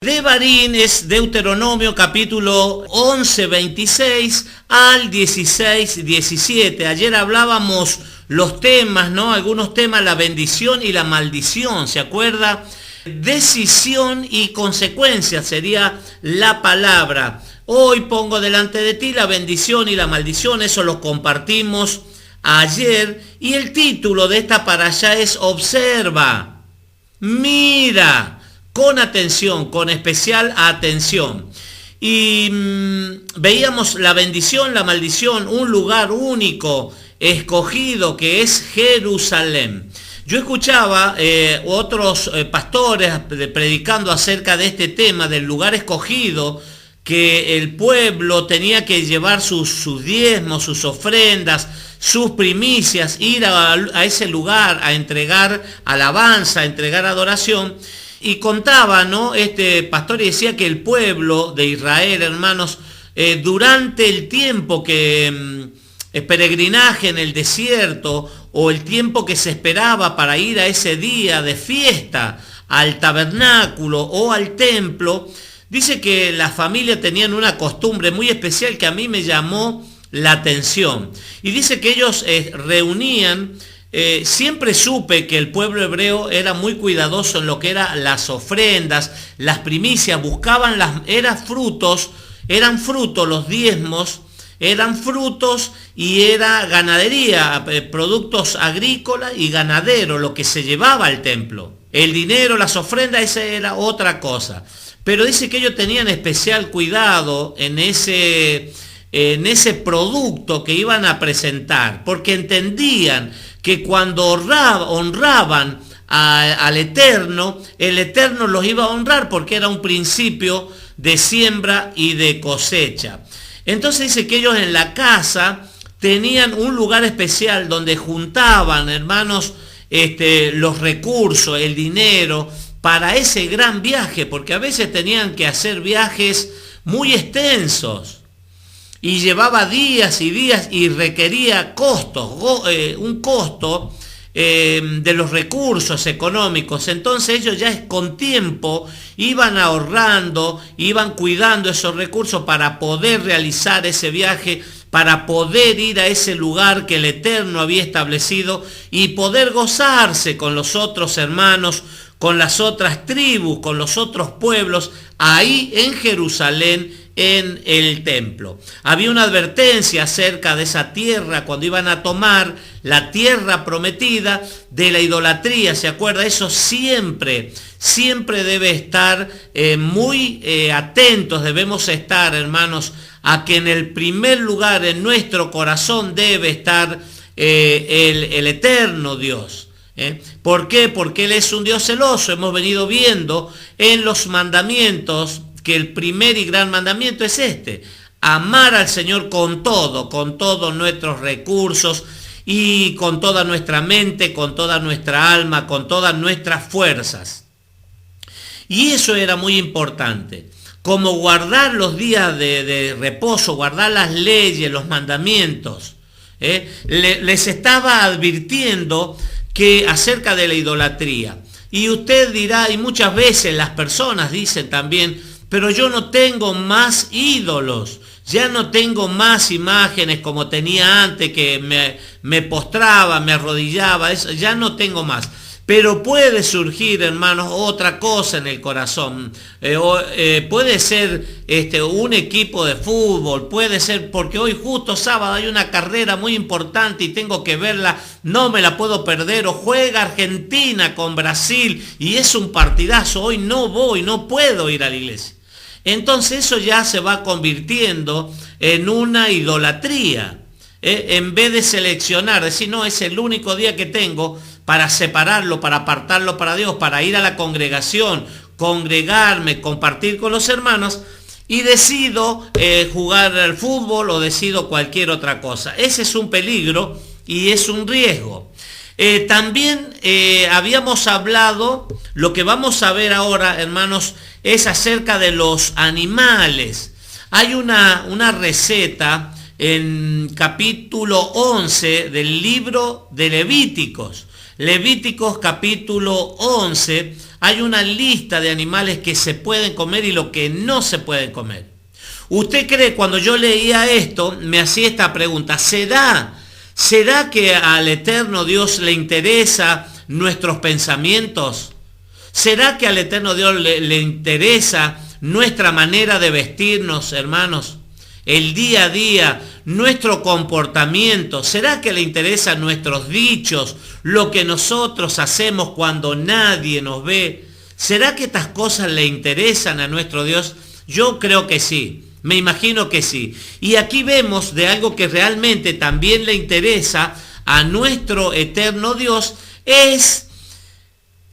Devarim es Deuteronomio capítulo 11, 26 al 16, 17. Ayer hablábamos los temas, ¿no? Algunos temas, la bendición y la maldición, ¿se acuerda? Decisión y consecuencia sería la palabra. Hoy pongo delante de ti la bendición y la maldición, eso lo compartimos ayer. Y el título de esta parashá es Observa, mira, con atención, con especial atención. Y veíamos la bendición, la maldición, un lugar único, escogido, que es Jerusalén. Yo escuchaba otros pastores predicando acerca de este tema, del lugar escogido, que el pueblo tenía que llevar sus diezmos, sus ofrendas, sus primicias, ir a ese lugar a entregar alabanza, a entregar adoración. Y contaba, ¿no? Este pastor decía que el pueblo de Israel, hermanos, durante el tiempo que peregrinaje en el desierto o el tiempo que se esperaba para ir a ese día de fiesta al tabernáculo o al templo, dice que las familias tenían una costumbre muy especial que a mí me llamó la atención. Y dice que ellos reunían. Siempre supe que el pueblo hebreo era muy cuidadoso en lo que eran las ofrendas, las primicias, buscaban eran frutos los diezmos, eran frutos y era ganadería, productos agrícolas y ganaderos, lo que se llevaba al templo. El dinero, las ofrendas, esa era otra cosa. Pero dice que ellos tenían especial cuidado en ese producto que iban a presentar, porque entendían que cuando honraban al Eterno, el Eterno los iba a honrar porque era un principio de siembra y de cosecha. Entonces dice que ellos en la casa tenían un lugar especial donde juntaban, hermanos, los recursos, el dinero para ese gran viaje, porque a veces tenían que hacer viajes muy extensos. Y llevaba días y días y requería costos, un costo de los recursos económicos. Entonces ellos ya con tiempo iban ahorrando, iban cuidando esos recursos para poder realizar ese viaje, para poder ir a ese lugar que el Eterno había establecido y poder gozarse con los otros hermanos, con las otras tribus, con los otros pueblos, ahí en Jerusalén, en el templo. Había una advertencia acerca de esa tierra cuando iban a tomar la tierra prometida de la idolatría, ¿se acuerda? Eso siempre debe estar muy atentos, debemos estar, hermanos, a que en el primer lugar en nuestro corazón debe estar el eterno Dios. ¿Por qué? Porque Él es un Dios celoso. Hemos venido viendo en los mandamientos que el primer y gran mandamiento es amar al Señor con todos nuestros recursos y con toda nuestra mente, con toda nuestra alma, con todas nuestras fuerzas. Y eso era muy importante, como guardar los días de reposo, guardar las leyes, los mandamientos. Les estaba advirtiendo que acerca de la idolatría. Y usted dirá, y muchas veces las personas dicen también, pero yo no tengo más ídolos, ya no tengo más imágenes como tenía antes, que me postraba, me arrodillaba, eso, ya no tengo más. Pero puede surgir, hermanos, otra cosa en el corazón. Puede ser un equipo de fútbol, puede ser porque hoy justo sábado hay una carrera muy importante y tengo que verla, no me la puedo perder, o juega Argentina con Brasil y es un partidazo, hoy no puedo ir a la iglesia. Entonces eso ya se va convirtiendo en una idolatría. En vez de seleccionar, decir, no, es el único día que tengo para separarlo, para apartarlo para Dios, para ir a la congregación, congregarme, compartir con los hermanos, y decido jugar al fútbol o decido cualquier otra cosa. Ese es un peligro y es un riesgo. También habíamos hablado, lo que vamos a ver ahora, hermanos, es acerca de los animales. Hay una receta en capítulo 11 del libro de Levíticos. Levíticos capítulo 11, hay una lista de animales que se pueden comer y lo que no se pueden comer. ¿Usted cree, cuando yo leía esto, me hacía esta pregunta: ¿será que al eterno Dios le interesa nuestros pensamientos? ¿Será que al eterno Dios le interesa nuestra manera de vestirnos, hermanos? El día a día, nuestro comportamiento. ¿Será que le interesan nuestros dichos, lo que nosotros hacemos cuando nadie nos ve? ¿Será que estas cosas le interesan a nuestro Dios? Yo creo que sí. Me imagino que sí. Y aquí vemos de algo que realmente también le interesa a nuestro eterno Dios, es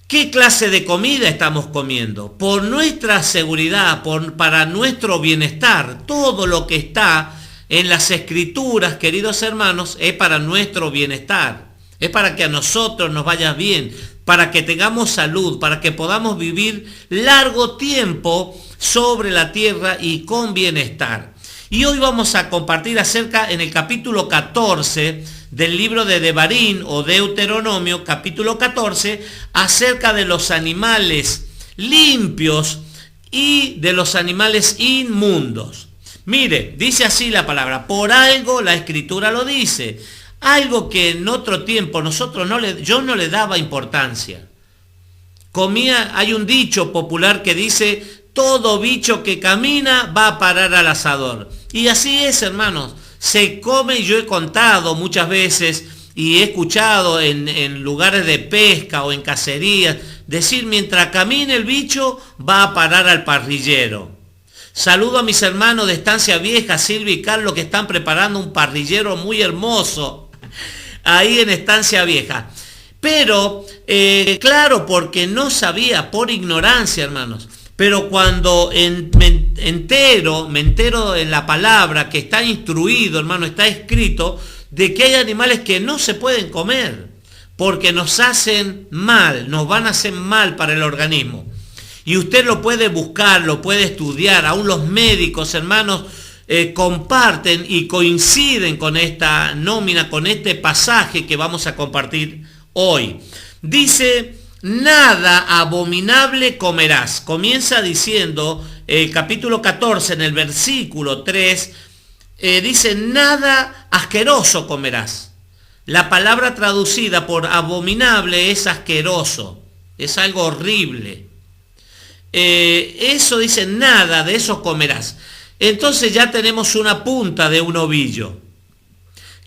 qué clase de comida estamos comiendo. Por nuestra seguridad, para nuestro bienestar, todo lo que está en las Escrituras, queridos hermanos, es para nuestro bienestar. Es para que a nosotros nos vaya bien, para que tengamos salud, para que podamos vivir largo tiempo sobre la tierra y con bienestar. Y hoy vamos a compartir acerca, en el capítulo 14 del libro de Devarim o Deuteronomio, capítulo 14, acerca de los animales limpios y de los animales inmundos. Mire, dice así la palabra: por algo la Escritura lo dice. Algo que en otro tiempo yo no le daba importancia. Hay un dicho popular que dice: todo bicho que camina va a parar al asador. Y así es, hermanos. Se come, y yo he contado muchas veces y he escuchado en lugares de pesca o en cacerías decir: mientras camine el bicho va a parar al parrillero. Saludo a mis hermanos de Estancia Vieja, Silvia y Carlos, que están preparando un parrillero muy hermoso ahí en Estancia Vieja. Pero, claro, porque no sabía, por ignorancia, hermanos. Pero cuando me entero en la palabra, que está instruido, hermano, está escrito, de que hay animales que no se pueden comer, porque nos hacen mal, nos van a hacer mal para el organismo. Y usted lo puede buscar, lo puede estudiar. Aún los médicos, hermanos, comparten y coinciden con esta nómina, con este pasaje que vamos a compartir hoy. Dice: nada abominable comerás. Comienza diciendo, el capítulo 14, en el versículo 3, dice: nada asqueroso comerás. La palabra traducida por abominable es asqueroso, es algo horrible. Eso dice: nada de eso comerás. Entonces ya tenemos una punta de un ovillo.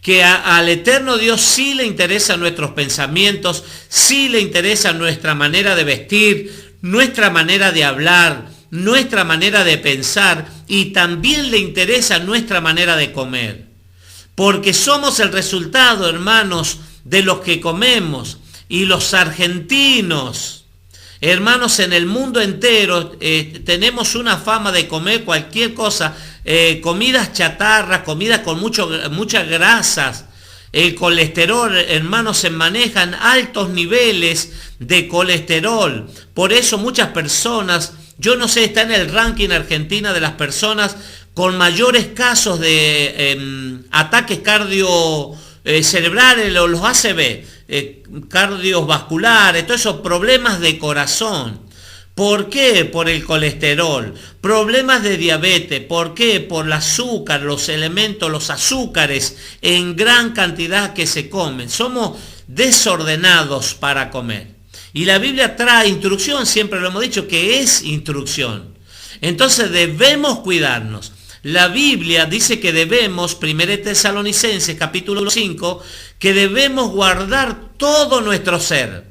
Que al eterno Dios sí le interesan nuestros pensamientos, sí le interesa nuestra manera de vestir, nuestra manera de hablar, nuestra manera de pensar, y también le interesa nuestra manera de comer. Porque somos el resultado, hermanos, de los que comemos. Y los argentinos, hermanos, en el mundo entero tenemos una fama de comer cualquier cosa, comidas chatarras, comidas con muchas grasas. El colesterol, hermanos, se manejan altos niveles de colesterol. Por eso muchas personas, yo no sé, está en el ranking Argentina de las personas con mayores casos de ataques cerebrales, los ACV, cardiovasculares, todos esos problemas de corazón. ¿Por qué? Por el colesterol. Problemas de diabetes. ¿Por qué? Por el azúcar, los elementos, los azúcares en gran cantidad que se comen. Somos desordenados para comer. Y la Biblia trae instrucción, siempre lo hemos dicho, que es instrucción. Entonces debemos cuidarnos. La Biblia dice que debemos, 1 Tesalonicenses capítulo 5, que debemos guardar todo nuestro ser,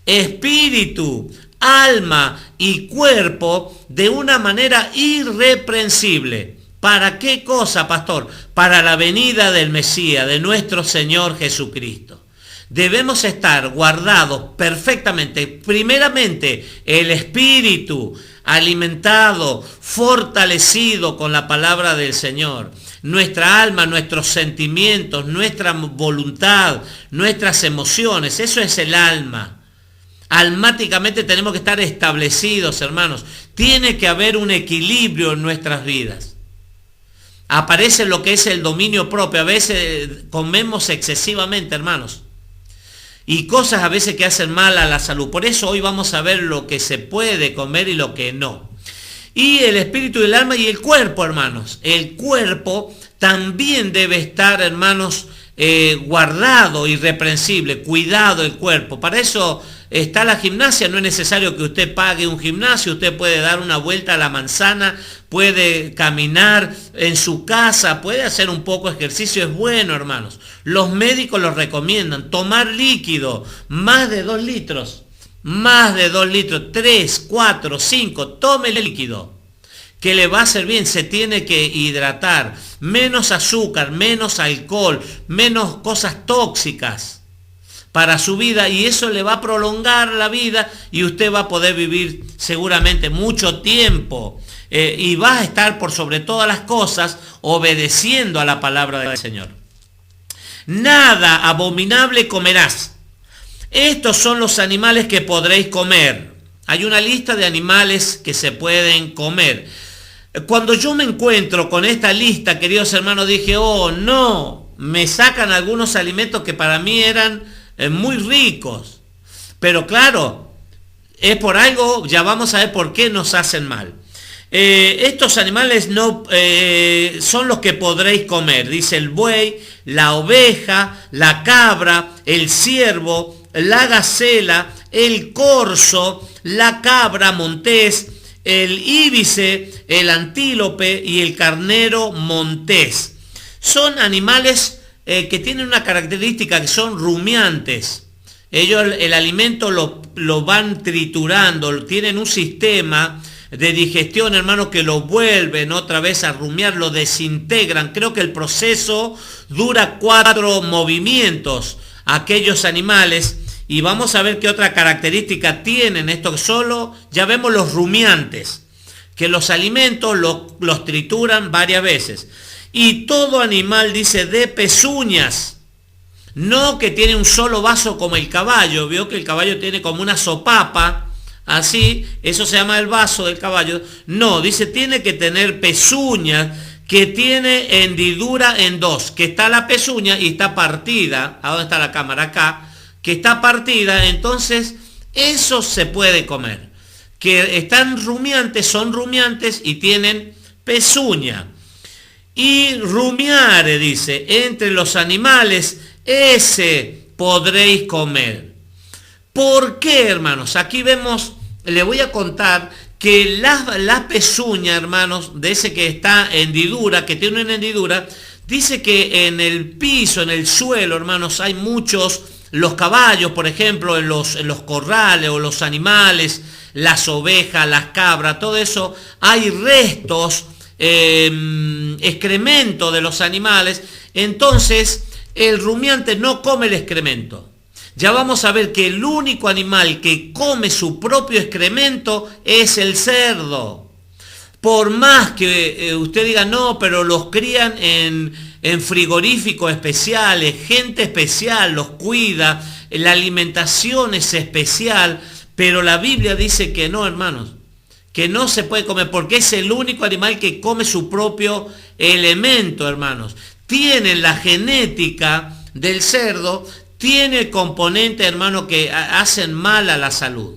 espíritu, alma y cuerpo, de una manera irreprensible. ¿Para qué cosa, pastor? Para la venida del Mesías, de nuestro Señor Jesucristo. Debemos estar guardados perfectamente, primeramente el espíritu, alimentado, fortalecido con la palabra del Señor. Nuestra alma, nuestros sentimientos, nuestra voluntad, nuestras emociones, eso es el alma. Almáticamente tenemos que estar establecidos, hermanos. Tiene que haber un equilibrio en nuestras vidas. Aparece lo que es el dominio propio. A veces comemos excesivamente, hermanos. y cosas a veces que hacen mal a la salud. Por eso hoy vamos a ver lo que se puede comer y lo que no. Y el espíritu, el alma y el cuerpo, hermanos. El cuerpo también debe estar, hermanos, guardado, irreprensible, cuidado el cuerpo. Para eso está la gimnasia. No es necesario que usted pague un gimnasio. Usted puede dar una vuelta a la manzana, puede caminar en su casa, puede hacer un poco de ejercicio. Es bueno, hermanos. Los médicos los recomiendan. Tomar líquido, más de 2 litros. Más de 2 litros, 3, 4, 5, tome el líquido, que le va a hacer bien. Se tiene que hidratar, menos azúcar, menos alcohol, menos cosas tóxicas para su vida, y eso le va a prolongar la vida y usted va a poder vivir seguramente mucho tiempo, y va a estar por sobre todas las cosas obedeciendo a la palabra del Señor. Nada abominable comerás. Estos son los animales que podréis comer. Hay una lista de animales que se pueden comer. Cuando yo me encuentro con esta lista, queridos hermanos, dije, oh no, me sacan algunos alimentos que para mí eran muy ricos. Pero claro, es por algo, ya vamos a ver por qué nos hacen mal. Estos animales no son los que podréis comer. Dice el buey, la oveja, la cabra, el ciervo, la gacela, el corzo, la cabra montés, el íbice, el antílope y el carnero montés. Son animales que tienen una característica, que son rumiantes. Ellos el alimento lo van triturando, tienen un sistema de digestión, hermano, que lo vuelven otra vez a rumiar, lo desintegran. Creo que el proceso dura 4 movimientos, aquellos animales. Y vamos a ver qué otra característica tienen esto, que solo, ya vemos los rumiantes, que los alimentos los trituran varias veces. Y todo animal, dice, de pezuñas, no que tiene un solo vaso como el caballo. Veo que el caballo tiene como una sopapa, así, eso se llama el vaso del caballo. No, dice, tiene que tener pezuñas, que tiene hendidura en 2, que está la pezuña y está partida. ¿A dónde está la cámara? Acá. Que está partida, entonces eso se puede comer. Que están rumiantes, son rumiantes y tienen pezuña. Y rumiare, dice, entre los animales, ese podréis comer. ¿Por qué, hermanos? Aquí vemos, le voy a contar que la pezuña, hermanos, de ese que está hendidura, que tiene una hendidura, dice que en el piso, en el suelo, hermanos, hay muchos. Los caballos, por ejemplo, en los corrales, o los animales, las ovejas, las cabras, todo eso, hay restos, excremento de los animales. Entonces, el rumiante no come el excremento. Ya vamos a ver que el único animal que come su propio excremento es el cerdo. Por más que usted diga, no, pero los crían en frigoríficos especiales, gente especial los cuida, la alimentación es especial, pero la Biblia dice que no, hermanos, que no se puede comer, porque es el único animal que come su propio elemento, hermanos. Tiene la genética del cerdo, tiene el componente, hermano, que hacen mal a la salud.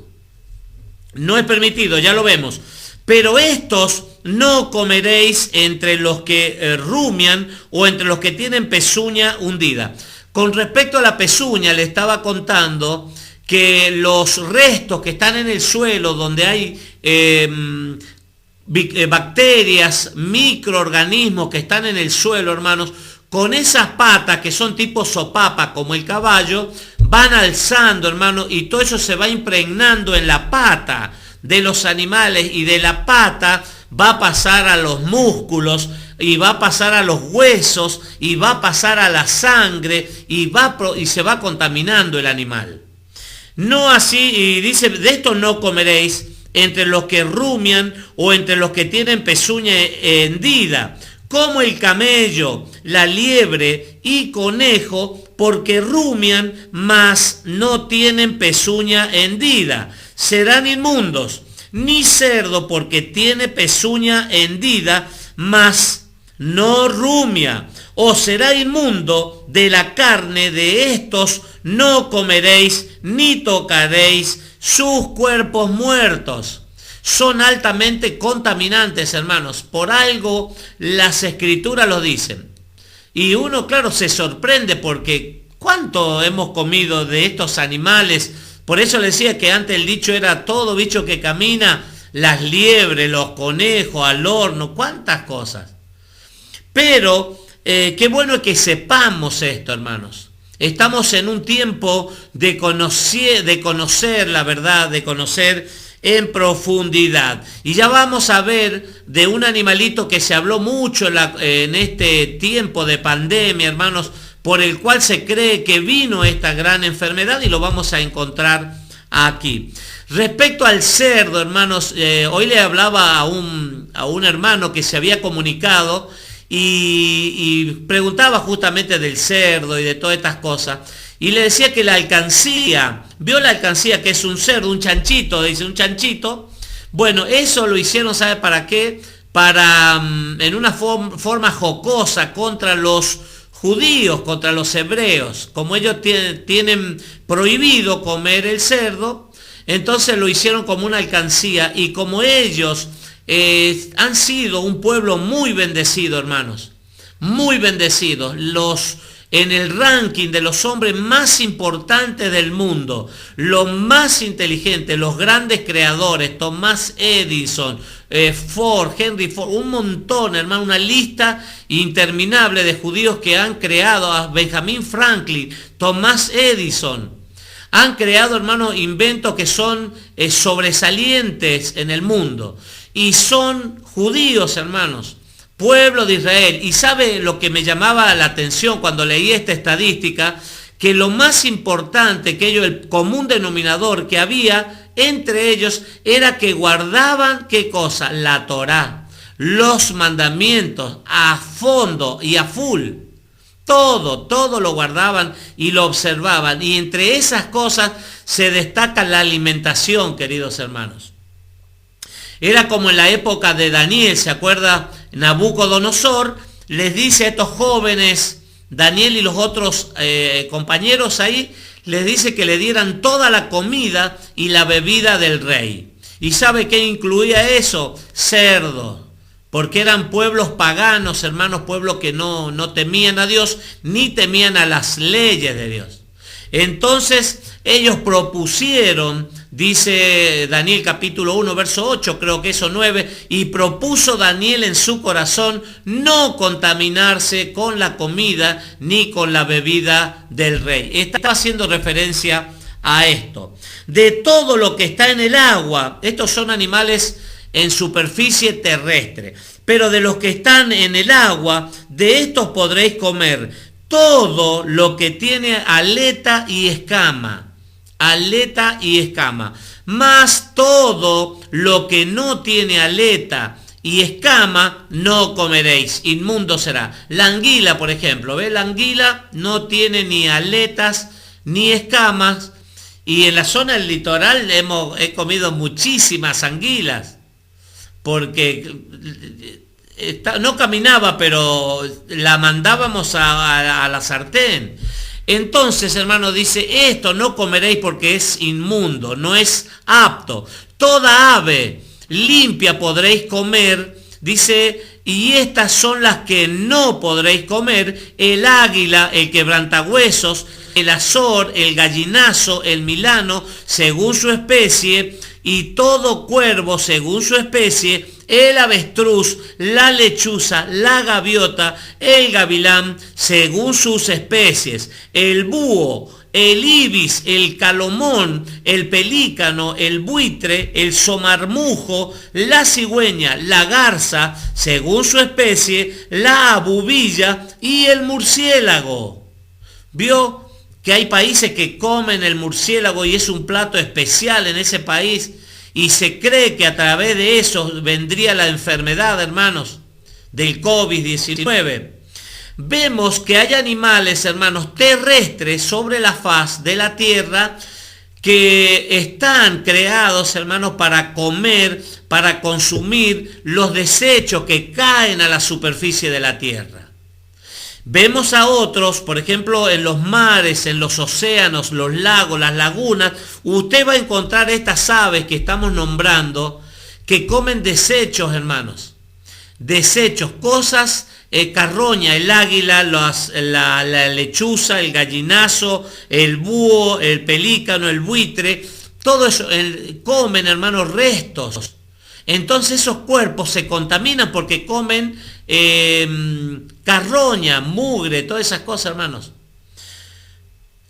No es permitido, ya lo vemos. Pero estos no comeréis entre los que rumian o entre los que tienen pezuña hundida. Con respecto a la pezuña, le estaba contando que los restos que están en el suelo, donde hay bacterias, microorganismos que están en el suelo, hermanos, con esas patas que son tipo sopapa como el caballo, van alzando, hermanos, y todo eso se va impregnando en la pata de los animales, y de la pata va a pasar a los músculos, y va a pasar a los huesos, y va a pasar a la sangre, y se va contaminando el animal. No así, y dice, de esto no comeréis entre los que rumian o entre los que tienen pezuña hendida, como el camello, la liebre y conejo, porque rumian, mas no tienen pezuña hendida. Serán inmundos. Ni cerdo, porque tiene pezuña hendida, mas no rumia, os será inmundo, de la carne de estos no comeréis ni tocaréis sus cuerpos muertos. Son altamente contaminantes, hermanos. Por algo las escrituras lo dicen. Y uno, claro, se sorprende porque ¿cuánto hemos comido de estos animales? Por eso le decía que antes el dicho era todo bicho que camina, las liebres, los conejos, al horno, cuántas cosas. Pero qué bueno que sepamos esto, hermanos. Estamos en un tiempo de conocer la verdad, de conocer en profundidad. Y ya vamos a ver de un animalito que se habló mucho en este tiempo de pandemia, hermanos, por el cual se cree que vino esta gran enfermedad y lo vamos a encontrar aquí. Respecto al cerdo, hermanos, hoy le hablaba a un hermano que se había comunicado y preguntaba justamente del cerdo y de todas estas cosas. Y le decía que la alcancía, ¿vio la alcancía que es un cerdo, un chanchito? Dice, un chanchito. Bueno, eso lo hicieron, ¿sabe para qué? Para, en una forma jocosa contra los judíos, contra los hebreos. Como ellos tienen prohibido comer el cerdo, entonces lo hicieron como una alcancía. Y como ellos han sido un pueblo muy bendecido, hermanos, muy bendecidos, en el ranking de los hombres más importantes del mundo, los más inteligentes, los grandes creadores, Thomas Edison, Ford, Henry Ford, un montón, hermano, una lista interminable de judíos que han creado, a Benjamin Franklin, Thomas Edison, han creado, hermano, inventos que son sobresalientes en el mundo. Y son judíos, hermanos, pueblo de Israel. Y sabe lo que me llamaba la atención cuando leí esta estadística, que lo más importante que ellos, el común denominador que había entre ellos, era que guardaban, ¿qué cosa? La Torá, los mandamientos, a fondo y a full. Todo lo guardaban y lo observaban. Y entre esas cosas se destaca la alimentación, queridos hermanos. Era como en la época de Daniel, ¿se acuerda? Nabucodonosor les dice a estos jóvenes, Daniel y los otros compañeros ahí, les dice que le dieran toda la comida y la bebida del rey. ¿Y sabe qué incluía eso? Cerdo. Porque eran pueblos paganos, hermanos, pueblos que no temían a Dios, ni temían a las leyes de Dios. Entonces ellos propusieron, dice Daniel capítulo 1, verso 8, creo que eso 9, y propuso Daniel en su corazón no contaminarse con la comida ni con la bebida del rey. Está haciendo referencia a esto. De todo lo que está en el agua, estos son animales en superficie terrestre, pero de los que están en el agua, de estos podréis comer todo lo que tiene aleta y escama, mas todo lo que no tiene aleta y escama no comeréis, inmundo será. La anguila, por ejemplo, ¿ve? La anguila no tiene ni aletas ni escamas, y en la zona del litoral he comido muchísimas anguilas, porque no caminaba, pero la mandábamos a la sartén. Entonces, hermano, dice, esto no comeréis porque es inmundo, no es apto. Toda ave limpia podréis comer, dice, y estas son las que no podréis comer: el águila, el quebrantahuesos, el azor, el gallinazo, el milano, según su especie, y todo cuervo según su especie, el avestruz, la lechuza, la gaviota, el gavilán, según sus especies, el búho, el ibis, el calomón, el pelícano, el buitre, el somarmujo, la cigüeña, la garza, según su especie, la abubilla y el murciélago. ¿Vio que hay países que comen el murciélago y es un plato especial en ese país? Y se cree que a través de eso vendría la enfermedad, hermanos, del COVID-19. Vemos que hay animales, hermanos, terrestres sobre la faz de la tierra que están creados, hermanos, para comer, para consumir los desechos que caen a la superficie de la tierra. Vemos a otros, por ejemplo, en los mares, en los océanos, los lagos, las lagunas, usted va a encontrar estas aves que estamos nombrando, que comen desechos, hermanos. Desechos, cosas, carroña, el águila, la lechuza, el gallinazo, el búho, el pelícano, el buitre, todo eso, comen, hermanos, restos. Entonces esos cuerpos se contaminan porque comen carroña, mugre, todas esas cosas, hermanos.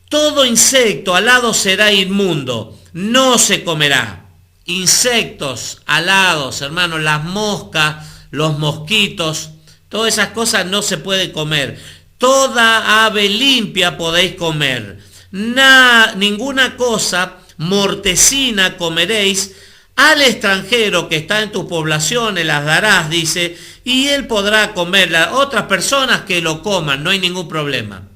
Todo insecto alado será inmundo, no se comerá. Insectos alados, hermanos, las moscas, los mosquitos, todas esas cosas no se pueden comer. Toda ave limpia podéis comer. Ninguna cosa mortecina comeréis. Al extranjero que está en tus poblaciones las darás, dice, y él podrá comerla. Otras personas que lo coman, no hay ningún problema.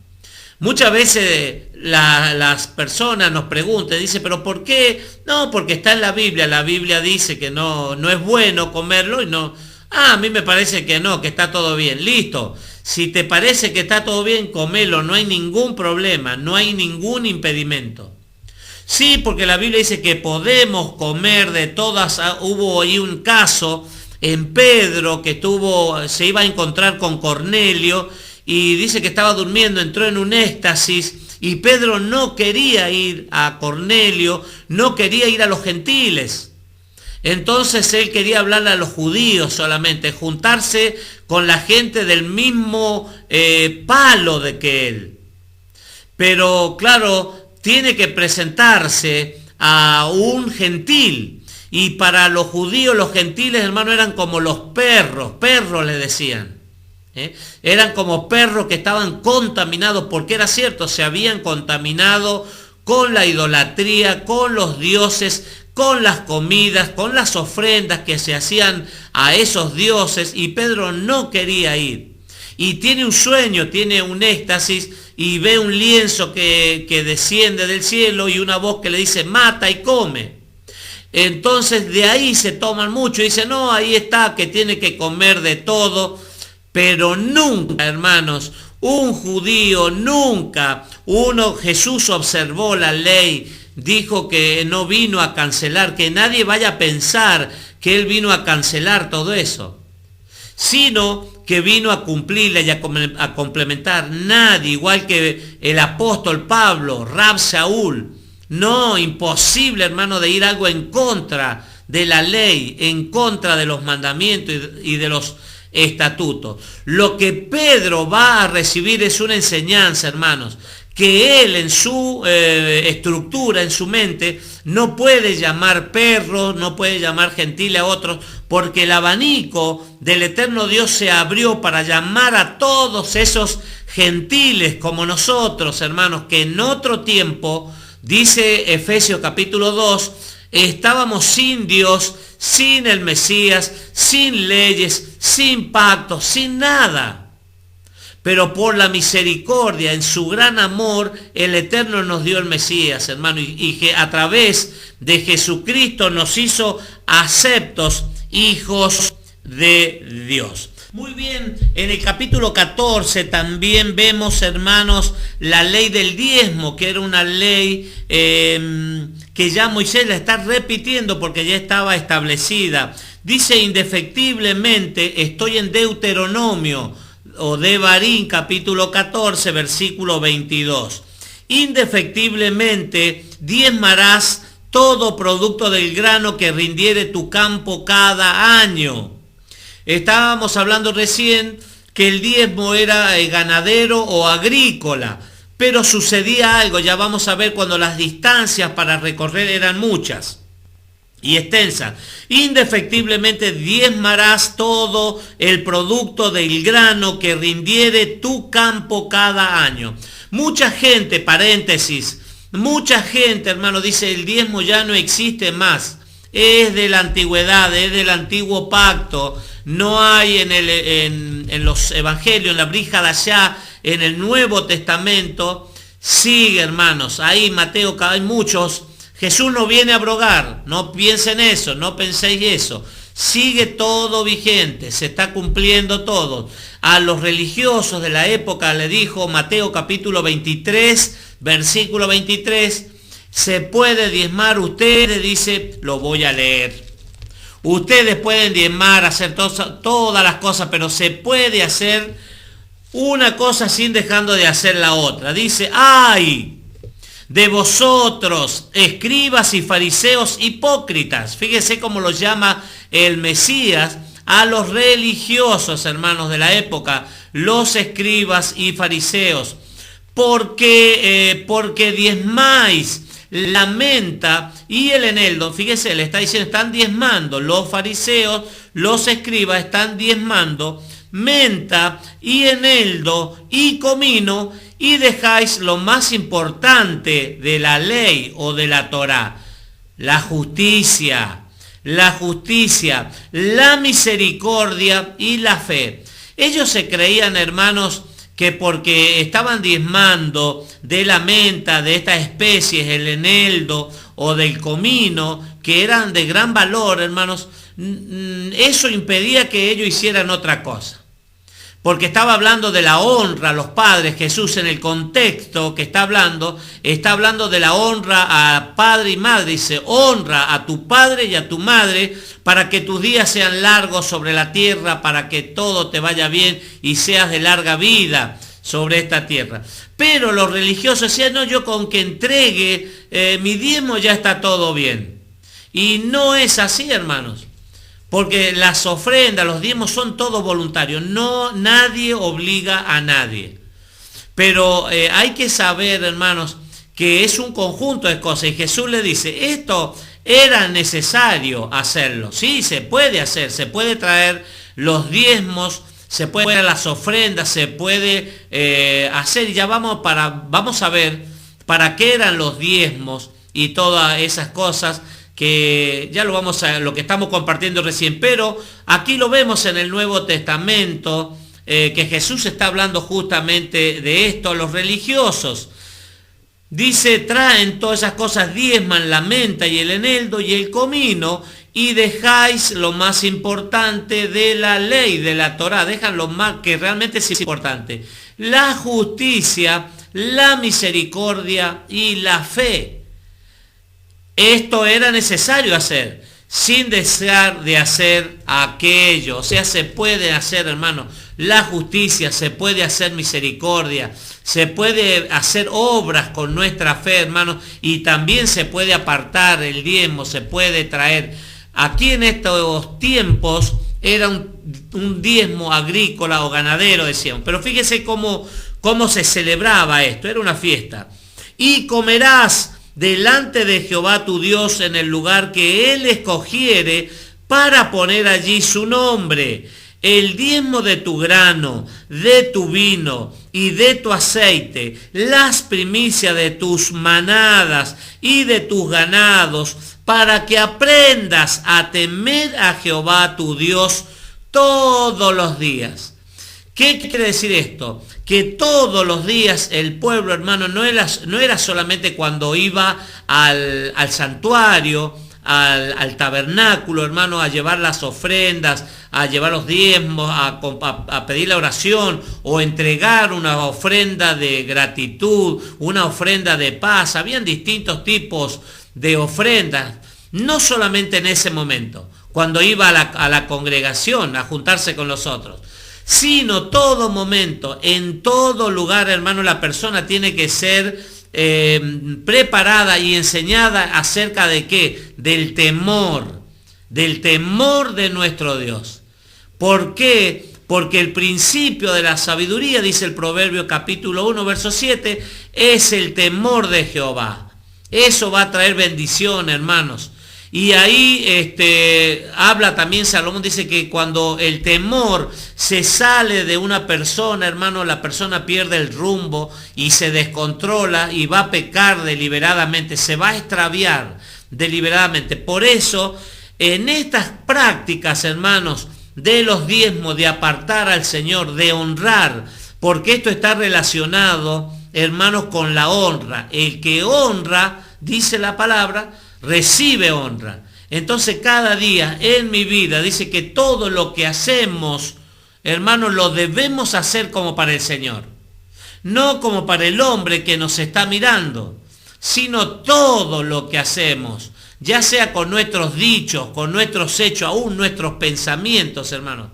Muchas veces las personas nos preguntan, dice, ¿pero por qué? No, porque está en la Biblia. La Biblia dice que no es bueno comerlo y no. A mí me parece que no, que está todo bien. Listo. Si te parece que está todo bien, comelo. No hay ningún problema, no hay ningún impedimento. Sí, porque la Biblia dice que podemos comer de todas. Hubo ahí un caso en Pedro que se iba a encontrar con Cornelio y dice que estaba durmiendo, entró en un éxtasis y Pedro no quería ir a Cornelio, no quería ir a los gentiles. Entonces él quería hablarle a los judíos solamente, juntarse con la gente del mismo palo de que él. Pero claro, tiene que presentarse a un gentil. Y para los judíos, los gentiles, hermano, eran como los perros les decían. Eran como perros que estaban contaminados, porque era cierto, se habían contaminado con la idolatría, con los dioses, con las comidas, con las ofrendas que se hacían a esos dioses, y Pedro no quería ir. Y tiene un sueño, tiene un éxtasis, y ve un lienzo que desciende del cielo y una voz que le dice, mata y come. Entonces de ahí se toman mucho, y dice, no, ahí está, que tiene que comer de todo, pero nunca, hermanos, un judío, nunca, Jesús observó la ley, dijo que no vino a cancelar, que nadie vaya a pensar que él vino a cancelar todo eso, sino que vino a cumplirla y a complementar. Nadie, igual que el apóstol Pablo, Rab Saúl, no, imposible, hermano, de ir algo en contra de la ley, en contra de los mandamientos y de los estatutos. Lo que Pedro va a recibir es una enseñanza, hermanos, que él en su estructura, en su mente, no puede llamar perros, no puede llamar gentiles a otros, porque el abanico del eterno Dios se abrió para llamar a todos esos gentiles como nosotros, hermanos, que en otro tiempo, dice Efesios capítulo 2, estábamos sin Dios, sin el Mesías, sin leyes, sin pactos, sin nada. Pero por la misericordia, en su gran amor, el Eterno nos dio el Mesías, hermano, y que a través de Jesucristo nos hizo aceptos hijos de Dios. Muy bien, en el capítulo 14 también vemos, hermanos, la ley del diezmo, que era una ley que ya Moisés la está repitiendo porque ya estaba establecida. Dice indefectiblemente, estoy en Deuteronomio, o Devarim, capítulo 14, versículo 22. Indefectiblemente diezmarás todo producto del grano que rindiere tu campo cada año. Estábamos hablando recién que el diezmo era ganadero o agrícola, pero sucedía algo, ya vamos a ver, cuando las distancias para recorrer eran muchas y extensa. Indefectiblemente diezmarás todo el producto del grano que rindiere tu campo cada año. Mucha gente, paréntesis, mucha gente, hermano, dice el diezmo ya no existe más. Es de la antigüedad, es del antiguo pacto. No hay en los evangelios, en la Brit Hadashah, en el Nuevo Testamento. Sigue, hermanos, ahí Mateo, hay muchos Jesús no viene a abrogar, no piensen eso, no penséis eso. Sigue todo vigente, se está cumpliendo todo. A los religiosos de la época le dijo Mateo capítulo 23, versículo 23, se puede diezmar, ustedes, dice, lo voy a leer. Ustedes pueden diezmar, hacer todas las cosas, pero se puede hacer una cosa sin dejando de hacer la otra. Dice, ¡ay de vosotros, escribas y fariseos hipócritas! Fíjese cómo los llama el Mesías a los religiosos, hermanos de la época, los escribas y fariseos, porque diezmáis la menta y el eneldo. Fíjese, le está diciendo, están diezmando, los fariseos, los escribas están diezmando menta y eneldo y comino, y dejáis lo más importante de la ley o de la Torá, la justicia, la misericordia y la fe. Ellos se creían, hermanos, que porque estaban diezmando de la menta, de estas especies, el eneldo o del comino, que eran de gran valor, hermanos, eso impedía que ellos hicieran otra cosa. Porque estaba hablando de la honra a los padres. Jesús, en el contexto que está hablando de la honra a padre y madre. Dice, honra a tu padre y a tu madre para que tus días sean largos sobre la tierra, para que todo te vaya bien y seas de larga vida sobre esta tierra. Pero los religiosos decían, no, yo con que entregue mi diezmo ya está todo bien. Y no es así, hermanos. Porque las ofrendas, los diezmos son todos voluntarios. No, nadie obliga a nadie. Pero hay que saber, hermanos, que es un conjunto de cosas. Y Jesús le dice, esto era necesario hacerlo. Sí, se puede hacer, se puede traer los diezmos, se puede traer las ofrendas, se puede hacer. Y ya vamos a ver para qué eran los diezmos y todas esas cosas, que ya lo que estamos compartiendo recién, pero aquí lo vemos en el Nuevo Testamento, que Jesús está hablando justamente de esto a los religiosos. Dice, traen todas esas cosas, diezman la menta y el eneldo y el comino, y dejáis lo más importante de la ley, de la Torá, dejan lo más que realmente es importante, la justicia, la misericordia y la fe. Esto era necesario hacer, sin desear de hacer aquello. O sea, se puede hacer, hermano, la justicia, se puede hacer misericordia, se puede hacer obras con nuestra fe, hermanos, y también se puede apartar el diezmo, se puede traer. Aquí en estos tiempos era un diezmo agrícola o ganadero, decíamos. Pero fíjese cómo se celebraba esto, era una fiesta. Y comerás delante de Jehová tu Dios en el lugar que Él escogiere para poner allí su nombre. El diezmo de tu grano, de tu vino y de tu aceite, las primicias de tus manadas y de tus ganados, para que aprendas a temer a Jehová tu Dios todos los días. ¿Qué quiere decir esto? Que todos los días el pueblo, hermano, no era solamente cuando iba al santuario, al tabernáculo, hermano, a llevar las ofrendas, a llevar los diezmos, a pedir la oración o entregar una ofrenda de gratitud, una ofrenda de paz. Habían distintos tipos de ofrendas, no solamente en ese momento, cuando iba a la congregación a juntarse con los otros, sino todo momento, en todo lugar, hermano, la persona tiene que ser preparada y enseñada acerca de qué, del temor de nuestro Dios. ¿Por qué? Porque el principio de la sabiduría, dice el Proverbio capítulo 1, verso 7, es el temor de Jehová. Eso va a traer bendición, hermanos. Y ahí habla también Salomón, dice que cuando el temor se sale de una persona, hermano, la persona pierde el rumbo y se descontrola y va a pecar deliberadamente, se va a extraviar deliberadamente. Por eso, en estas prácticas, hermanos, de los diezmos, de apartar al Señor, de honrar, porque esto está relacionado, hermanos, con la honra. El que honra dice la palabra, recibe honra. Entonces cada día en mi vida dice que todo lo que hacemos, hermanos, lo debemos hacer como para el Señor. No como para el hombre que nos está mirando, sino todo lo que hacemos, ya sea con nuestros dichos, con nuestros hechos, aún nuestros pensamientos, hermanos.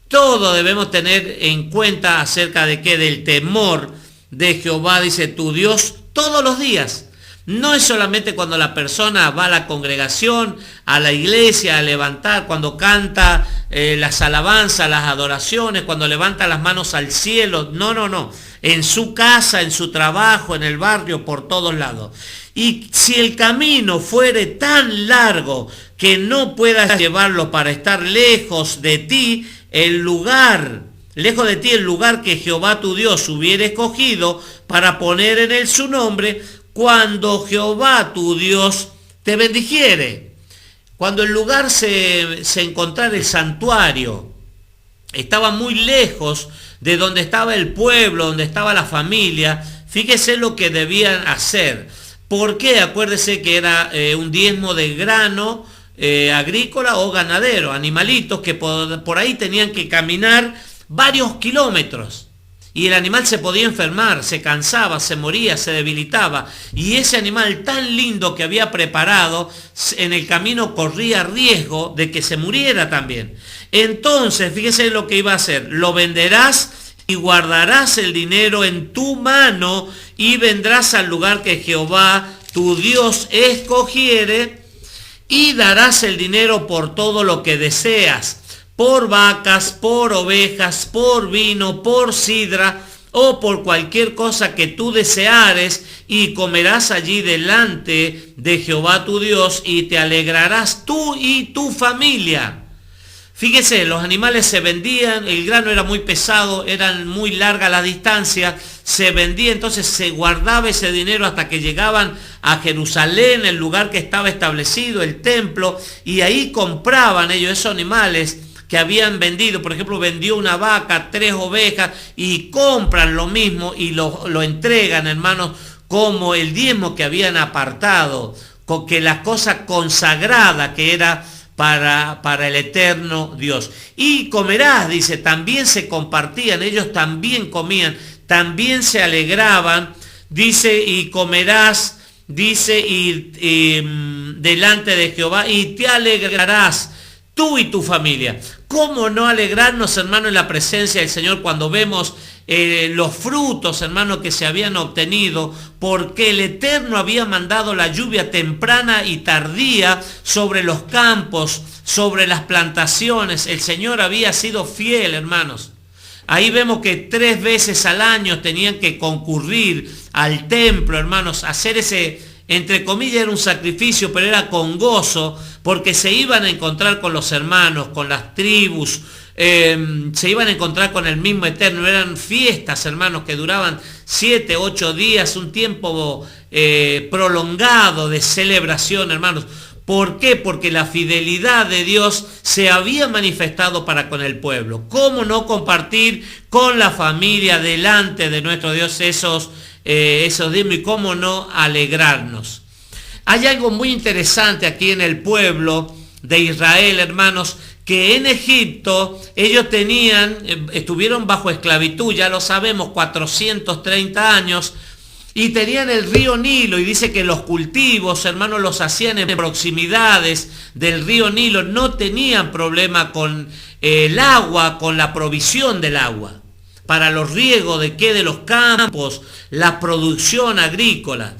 Todo debemos tener en cuenta acerca de qué, del temor de Jehová, dice tu Dios, todos los días. No es solamente cuando la persona va a la congregación, a la iglesia, a levantar, cuando canta las alabanzas, las adoraciones, cuando levanta las manos al cielo. No. En su casa, en su trabajo, en el barrio, por todos lados. Y si el camino fuere tan largo que no puedas llevarlo para estar lejos de ti, lejos de ti el lugar que Jehová tu Dios hubiera escogido para poner en él su nombre, cuando Jehová tu Dios te bendijere. Cuando el lugar se encontrara el santuario, estaba muy lejos de donde estaba el pueblo, donde estaba la familia, fíjese lo que debían hacer. ¿Por qué? Acuérdese que era un diezmo de grano agrícola o ganadero, animalitos que por ahí tenían que caminar varios kilómetros. Y el animal se podía enfermar, se cansaba, se moría, se debilitaba. Y ese animal tan lindo que había preparado, en el camino corría riesgo de que se muriera también. Entonces, fíjese lo que iba a hacer. Lo venderás y guardarás el dinero en tu mano y vendrás al lugar que Jehová tu Dios escogiere y darás el dinero por todo lo que deseas, por vacas, por ovejas, por vino, por sidra o por cualquier cosa que tú deseares, y comerás allí delante de Jehová tu Dios y te alegrarás tú y tu familia. Fíjese, los animales se vendían, el grano era muy pesado, eran muy larga la distancia, se vendía, entonces se guardaba ese dinero hasta que llegaban a Jerusalén, el lugar que estaba establecido, el templo, y ahí compraban ellos esos animales que habían vendido. Por ejemplo, vendió una vaca, 3 ovejas, y compran lo mismo y lo entregan, hermanos, como el diezmo que habían apartado, con que la cosa consagrada que era para el eterno Dios. Y comerás, dice, también se compartían, ellos también comían, también se alegraban, dice, y comerás, dice, y delante de Jehová, y te alegrarás tú y tu familia. ¿Cómo no alegrarnos, hermano, en la presencia del Señor cuando vemos los frutos, hermano, que se habían obtenido? Porque el Eterno había mandado la lluvia temprana y tardía sobre los campos, sobre las plantaciones. El Señor había sido fiel, hermanos. Ahí vemos que 3 veces al año tenían que concurrir al templo, hermanos, hacer ese, entre comillas, era un sacrificio, pero era con gozo, porque se iban a encontrar con los hermanos, con las tribus, se iban a encontrar con el mismo Eterno. Eran fiestas, hermanos, que duraban 7, 8 días, un tiempo prolongado de celebración, hermanos. ¿Por qué? Porque la fidelidad de Dios se había manifestado para con el pueblo. ¿Cómo no compartir con la familia delante de nuestro Dios esos diezmos, y cómo no alegrarnos? Hay algo muy interesante aquí en el pueblo de Israel, hermanos, que en Egipto ellos estuvieron bajo esclavitud, ya lo sabemos, 430 años, y tenían el río Nilo, y dice que los cultivos, hermanos, los hacían en proximidades del río Nilo, no tenían problema con el agua, con la provisión del agua, para los riegos de los campos, la producción agrícola.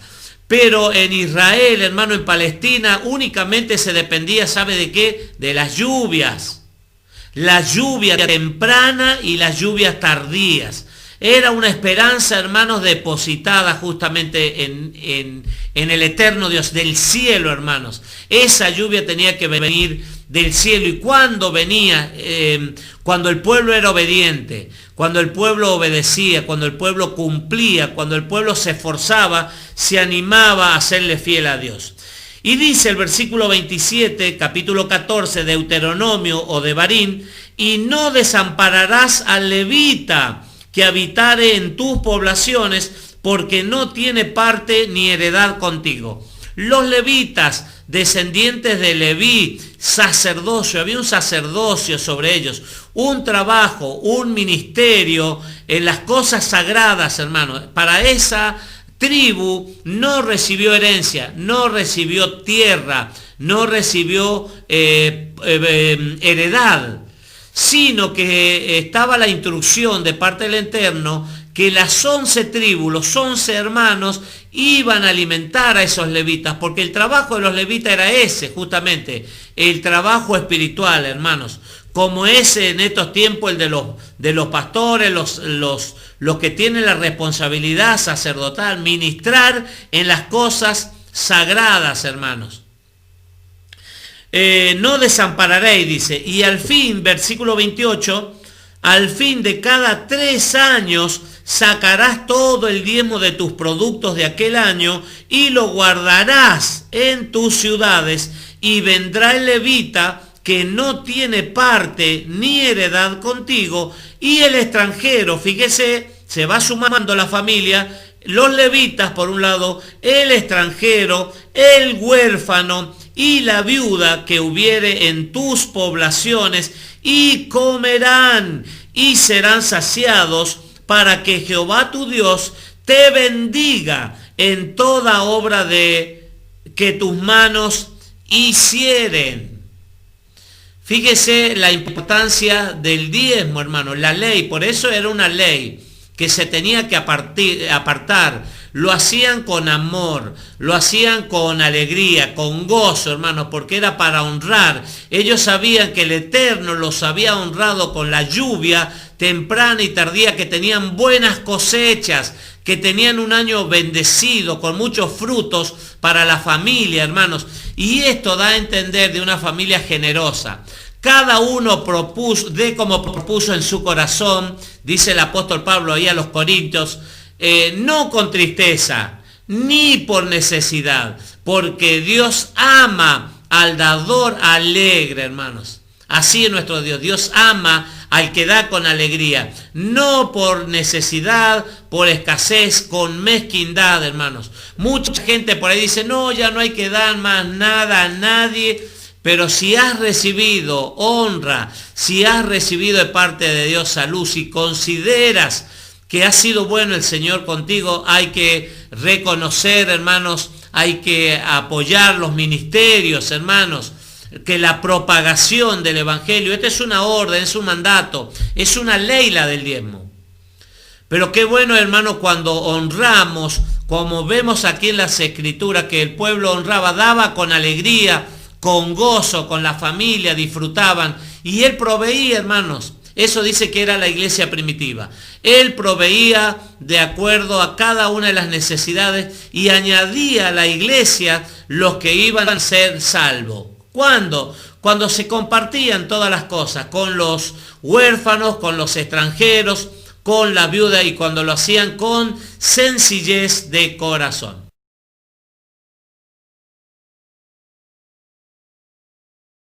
Pero en Israel, hermano, en Palestina, únicamente se dependía, ¿sabe de qué? De las lluvias. La lluvia temprana y las lluvias tardías. Era una esperanza, hermanos, depositada justamente en el eterno Dios, del cielo, hermanos. Esa lluvia tenía que venir del cielo. ¿Y cuándo venía? Cuando el pueblo era obediente, cuando el pueblo obedecía, cuando el pueblo cumplía, cuando el pueblo se esforzaba, se animaba a serle fiel a Dios. Y dice el versículo 27, capítulo 14, Deuteronomio o de Barín, y no desampararás al levita que habitare en tus poblaciones, porque no tiene parte ni heredad contigo. Los levitas, descendientes de Leví, sacerdocio, había un sacerdocio sobre ellos, un trabajo, un ministerio en las cosas sagradas, hermanos. Para esa tribu no recibió herencia, no recibió tierra, no recibió heredad, sino que estaba la instrucción de parte del Eterno que las 11 tribus, los 11 hermanos, iban a alimentar a esos levitas, porque el trabajo de los levitas era ese, justamente, el trabajo espiritual, hermanos, como es en estos tiempos el de los pastores, los que tienen la responsabilidad sacerdotal, ministrar en las cosas sagradas, hermanos. No desampararéis, dice, y al fin, versículo 28, al fin de cada 3 años sacarás todo el diezmo de tus productos de aquel año y lo guardarás en tus ciudades, y vendrá el levita que no tiene parte ni heredad contigo, y el extranjero, fíjese, se va sumando la familia, los levitas por un lado, el extranjero, el huérfano y la viuda que hubiere en tus poblaciones, y comerán y serán saciados, para que Jehová tu Dios te bendiga en toda obra de que tus manos hicieren. Fíjese la importancia del diezmo, hermano, la ley, por eso era una ley que se tenía que apartar. Lo hacían con amor, lo hacían con alegría, con gozo, hermanos, porque era para honrar. Ellos sabían que el Eterno los había honrado con la lluvia temprana y tardía, que tenían buenas cosechas, que tenían un año bendecido, con muchos frutos para la familia, hermanos. Y esto da a entender de una familia generosa. Cada uno de como propuso en su corazón, dice el apóstol Pablo ahí a los Corintios, no con tristeza, ni por necesidad, porque Dios ama al dador alegre, hermanos. Así es nuestro Dios. Dios ama al que da con alegría, no por necesidad, por escasez, con mezquindad, hermanos. Mucha gente por ahí dice, no, ya no hay que dar más nada a nadie. Pero si has recibido honra, si has recibido de parte de Dios salud, si consideras que ha sido bueno el Señor contigo, hay que reconocer, hermanos, hay que apoyar los ministerios, hermanos, que la propagación del Evangelio, esta es una orden, es un mandato, es una ley la del diezmo. Pero qué bueno, hermano, cuando honramos, como vemos aquí en las Escrituras, que el pueblo honraba, daba con alegría, con gozo, con la familia, disfrutaban, y él proveía, hermanos. Eso dice que era la iglesia primitiva. Él proveía de acuerdo a cada una de las necesidades y añadía a la iglesia los que iban a ser salvos. ¿Cuándo? Cuando se compartían todas las cosas, con los huérfanos, con los extranjeros, con la viuda, y cuando lo hacían con sencillez de corazón.